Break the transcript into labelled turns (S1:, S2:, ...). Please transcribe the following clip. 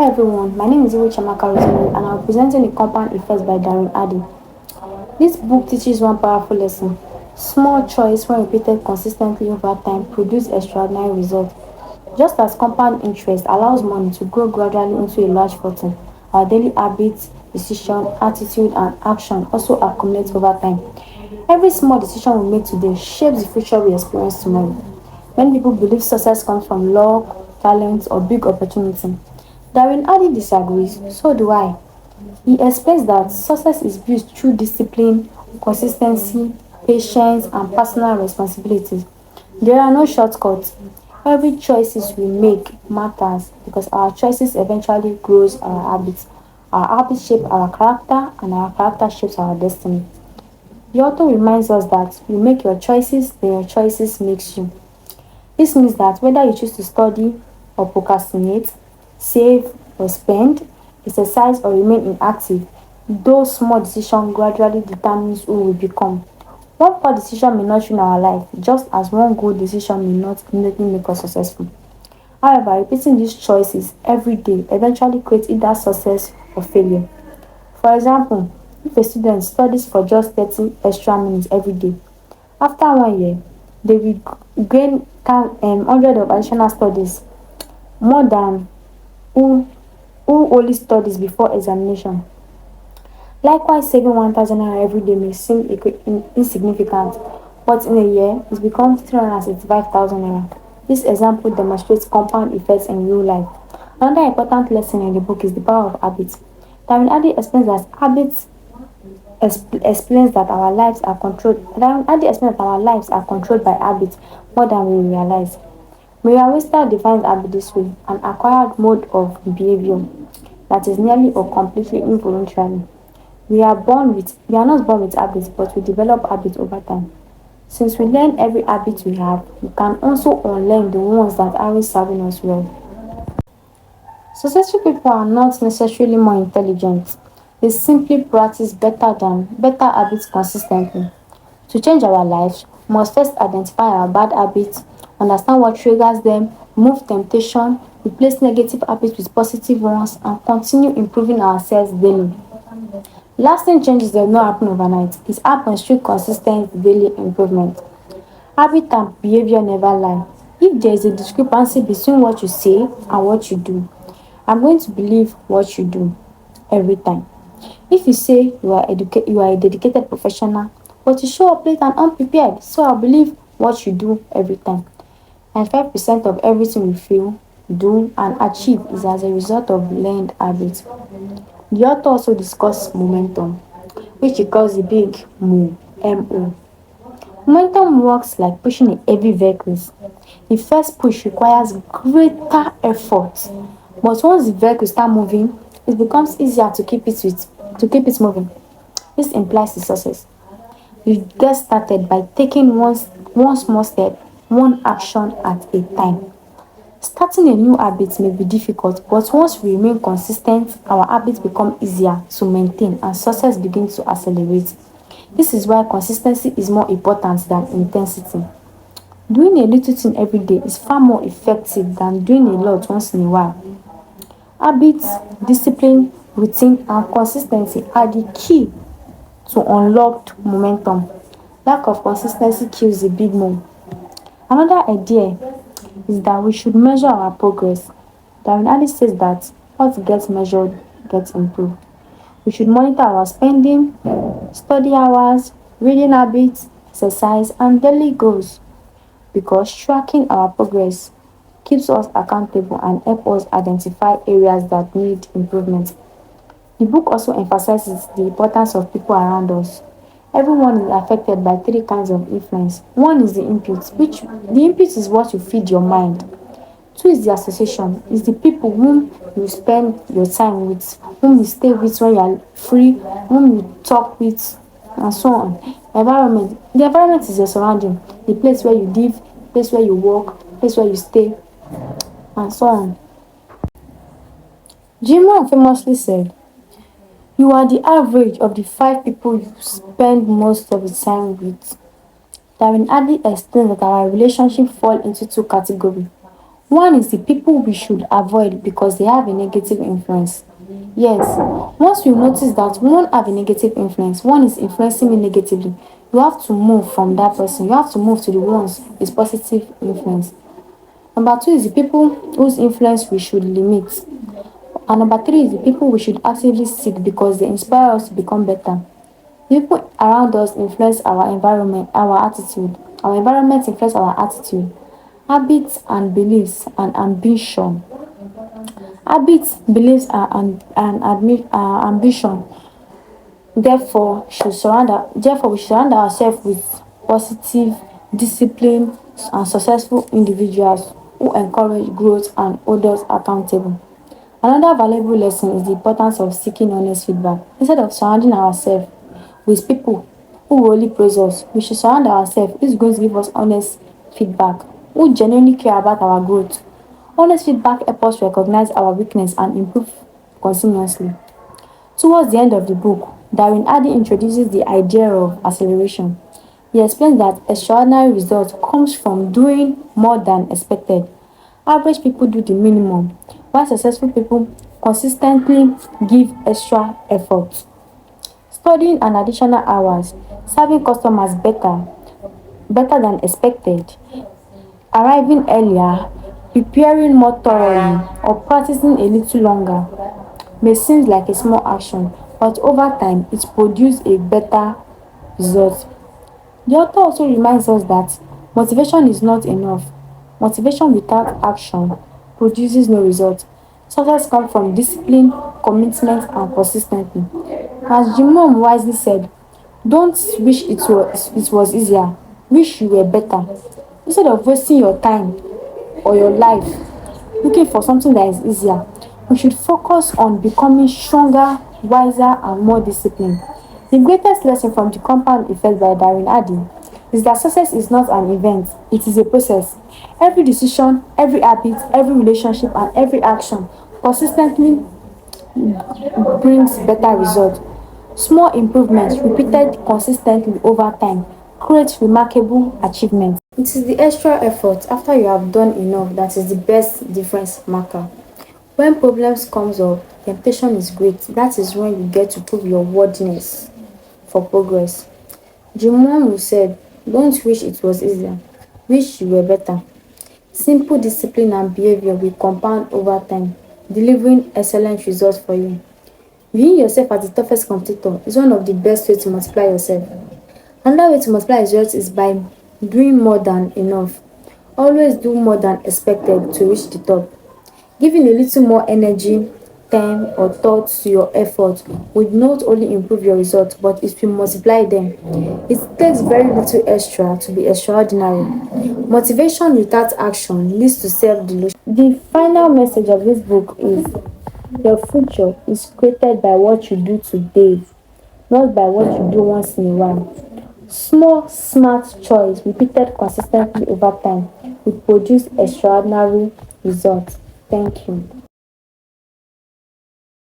S1: Hi everyone, my name is Iwu Chiamaka and I'm presenting The Compound Effects by Darren Addy. This book teaches one powerful lesson. Small choice when repeated consistently over time produce extraordinary results. Just as compound interest allows money to grow gradually into a large fortune, our daily habits, decision, attitude, and action also accumulate over time. Every small decision we make today shapes the future we experience tomorrow. Many people believe success comes from luck, talent, or big opportunity. Darren Hardy disagrees, so do I. He explains that success is built through discipline, consistency, patience, and personal responsibilities. There are no shortcuts. Every choices we make matters because our choices eventually grows our habits. Our habits shape our character and our character shapes our destiny. The author reminds us that you make your choices, then your choices makes you. This means that whether you choose to study or procrastinate, save or spend, exercise or remain inactive, those small decisions gradually determines who we become. One poor decision may not ruin our life, just as one good decision may not immediately make us successful. However, repeating these choices every day eventually creates either success or failure. For example, if a student studies for just 30 extra minutes every day, after 1 year, they will gain 100 of additional studies more than who, who only studies before examination. Likewise, saving 1,000 naira every day may seem insignificant, but in a year it becomes 365,000 naira. This example demonstrates compound effects in real life. Another important lesson in the book is the power of habits. Darren Addy explains that explains that our lives are controlled. Darren Addy explains that our lives are controlled by habits more than we realize. Maria Wester defines habit this way: an acquired mode of behavior that is nearly or completely involuntary. We are not born with habits, but we develop habits over time. Since we learn every habit we have, we can also unlearn the ones that aren't serving us well. Successful people are not necessarily more intelligent. They simply practice better habits consistently. To change our lives, we must first identify our bad habits, understand what triggers them, remove temptation, replace negative habits with positive ones, and continue improving ourselves daily. Lasting changes do not happen overnight. It happens through consistent daily improvement. Habit and behavior never lie. If there is a discrepancy between what you say and what you do, I'm going to believe what you do every time. If you say you are a dedicated professional, but you show up late and unprepared, so I'll believe what you do every time. 95% of everything we feel, do, and achieve is as a result of learned habits. The author also discussed momentum, which he calls the big MO. M-O. Momentum works like pushing a heavy vehicle. The first push requires greater effort, but once the vehicle starts moving, it becomes easier to keep it moving. This implies the success. You get started by taking one small step, one action at a time. Starting a new habit may be difficult, but once we remain consistent, our habits become easier to maintain and success begins to accelerate. This is why consistency is more important than intensity. Doing a little thing every day is far more effective than doing a lot once in a while. Habits, discipline, routine, and consistency are the key to unlocked momentum. Lack of consistency kills the big move. Another idea is that we should measure our progress. Darren Alice says that what gets measured gets improved. We should monitor our spending, study hours, reading habits, exercise, and daily goals because tracking our progress keeps us accountable and helps us identify areas that need improvement. The book also emphasizes the importance of people around us. Everyone is affected by three kinds of influence. One is the input, which the input is what you feed your mind. Two is the association, is the people whom you spend your time with, whom you stay with when you are free, whom you talk with, and so on. Environment. The environment is your surrounding, the place where you live, place where you work, place where you stay, and so on. Jim Rohn famously said, "You are the average of the five people you spend most of the time with." Darren Addy explains that our relationships fall into two categories. One is the people we should avoid because they have a negative influence. Yes, once you notice that one have a negative influence, one is influencing me negatively, you have to move from that person. You have to move to the ones with positive influence. Number two is the people whose influence we should limit. And number three is the people we should actively seek because they inspire us to become better. The people around us influence our environment, our attitude. Our environment influence our attitude, habits and beliefs and ambition. Habits, beliefs, and ambition. Therefore, we should surround ourselves with positive, disciplined, and successful individuals who encourage growth and hold us accountable. Another valuable lesson is the importance of seeking honest feedback. Instead of surrounding ourselves with people who will only praise us, we should surround ourselves who is going to give us honest feedback, who genuinely care about our growth. Honest feedback helps us recognize our weakness and improve continuously. Towards the end of the book, Darwin Hardy introduces the idea of acceleration. He explains that extraordinary results comes from doing more than expected. Average people do the minimum, while successful people consistently give extra effort. Studying an additional hours, serving customers better than expected, arriving earlier, preparing more thoroughly, or practicing a little longer may seem like a small action, but over time it produces a better result. The author also reminds us that motivation is not enough. Motivation without action produces no result. Success comes from discipline, commitment, and consistency. As Jim Mom wisely said, don't wish it was easier, wish you were better. Instead of wasting your time or your life looking for something that is easier, we should focus on becoming stronger, wiser, and more disciplined. The greatest lesson from the compound effect by Darwin Hardy is that success is not an event, it is a process. Every decision, every habit, every relationship, and every action consistently brings better results. Small improvements repeated consistently over time create remarkable achievements. It is the extra effort after you have done enough that is the best difference marker. When problems comes up, temptation is great. That is when you get to prove your worthiness for progress. Jim Rohn said, don't wish it was easier. Wish you were better. Simple discipline and behavior will compound over time, delivering excellent results for you. Viewing yourself as the toughest competitor is one of the best ways to multiply yourself. Another way to multiply results is by doing more than enough. Always do more than expected to reach the top. Giving a little more energy, time, or thought to your effort would not only improve your results, but it will multiply them. It takes very little extra to be extraordinary. Motivation without action leads to self-delusion. The final message of this book is your future is created by what you do today, not by what you do once in a while. Small, smart choice repeated consistently over time will produce extraordinary results. Thank you.